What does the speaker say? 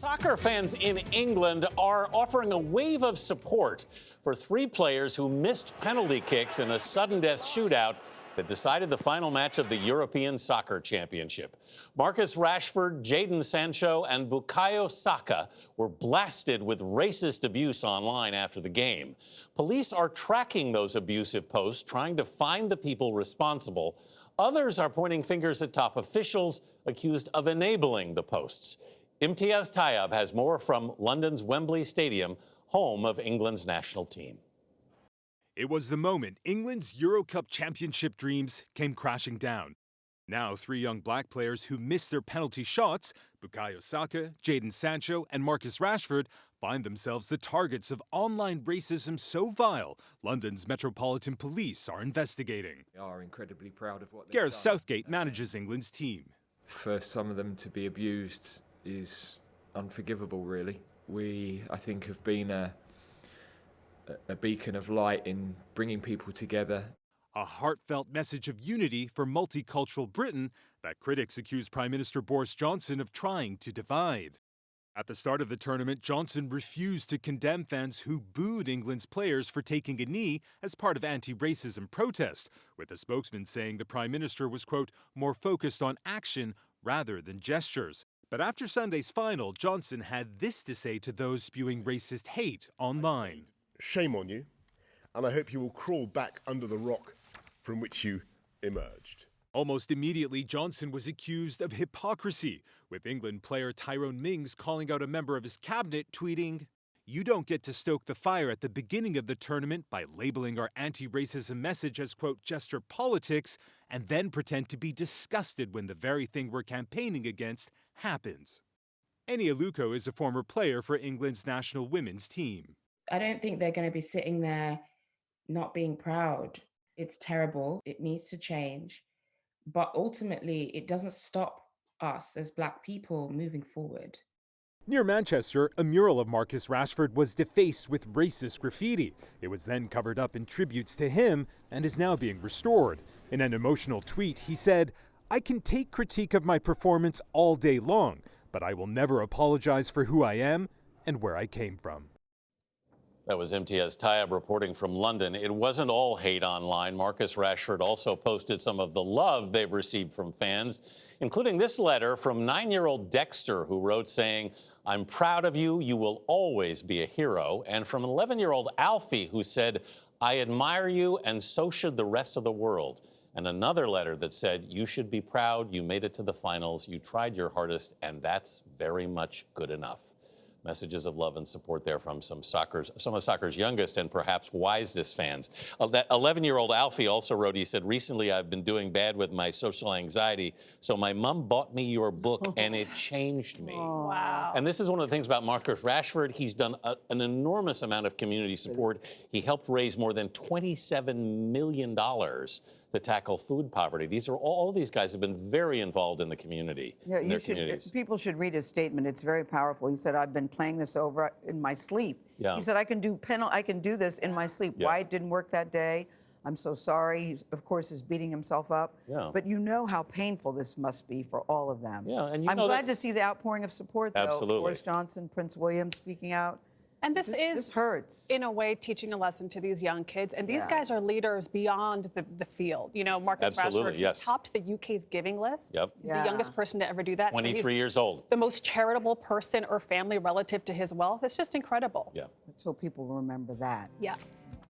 Soccer fans in England are offering a wave of support for three players who missed penalty kicks in a sudden death shootout that decided the final match of the European Soccer Championship. Marcus Rashford, Jadon Sancho, and Bukayo Saka were blasted with racist abuse online after the game. Police are tracking those abusive posts, trying to find the people responsible. Others are pointing fingers at top officials accused of enabling the posts. Imtiaz Tayyab has more from London's Wembley Stadium, home of England's national team. It was the moment England's Euro Cup championship dreams came crashing down. Now, three young black players who missed their penalty shots, Bukayo Saka, Jadon Sancho, and Marcus Rashford, find themselves the targets of online racism so vile, London's Metropolitan Police are investigating. We are incredibly proud of what they've Gareth done. Southgate manages England's team. For some of them to be abused is unforgivable, really. We, I think, have been a beacon of light in bringing people together. A heartfelt message of unity for multicultural Britain that critics accuse Prime Minister Boris Johnson of trying to divide. At the start of the tournament, Johnson refused to condemn fans who booed England's players for taking a knee as part of anti-racism protest, with a spokesman saying the Prime Minister was, quote, more focused on action rather than gestures. But after Sunday's final, Johnson had this to say to those spewing racist hate online. Shame on you, and I hope you will crawl back under the rock from which you emerged. Almost immediately, Johnson was accused of hypocrisy, with England player Tyrone Mings calling out a member of his cabinet, tweeting, "You don't get to stoke the fire at the beginning of the tournament by labeling our anti-racism message as, quote, gesture politics, and then pretend to be disgusted when the very thing we're campaigning against happens." Eni Aluko is a former player for England's national women's team. I don't think they're going to be sitting there not being proud. It's terrible. It needs to change. But ultimately, it doesn't stop us as Black people moving forward. Near Manchester, a mural of Marcus Rashford was defaced with racist graffiti. It was then covered up in tributes to him and is now being restored. In an emotional tweet, he said, "I can take critique of my performance all day long, but I will never apologize for who I am and where I came from." That was Imtiaz Tayyab reporting from London. It wasn't all hate online. Marcus Rashford also posted some of the love they've received from fans, including this letter from 9-year-old Dexter, who wrote saying, "I'm proud of you. You will always be a hero." And from 11-year-old Alfie, who said, "I admire you, and so should the rest of the world." And another letter that said, "You should be proud. You made it to the finals. You tried your hardest, and that's very much good enough." Messages of love and support there from some of soccer's youngest and perhaps wisest fans. That 11-year-old Alfie also wrote, he said, "Recently I've been doing bad with my social anxiety, so my mom bought me your book and it changed me." Oh, wow. And this is one of the things about Marcus Rashford. He's done an enormous amount of community support. He helped raise more than $27 million to tackle food poverty. These are all these guys have been very involved in the community, in their communities. People should read his statement. It's very powerful. He said, "I've been playing this over in my sleep." Yeah. He said, I can do this in my sleep. Yeah. Why it didn't work that day, I'm so sorry. He, of course, is beating himself up. Yeah. But you know how painful this must be for all of them. Yeah, and I'm glad to see the outpouring of support, though. Absolutely. Boris Johnson, Prince William speaking out. And this hurts. In a way, teaching a lesson to these young kids. And these Yeah. guys are leaders beyond the field. You know, Marcus Absolutely, Rashford yes. topped the UK's giving list. Yep. He's the youngest person to ever do that. 23 so years old. The most charitable person or family relative to his wealth. It's just incredible. Yeah. Let's hope people remember that. Yeah.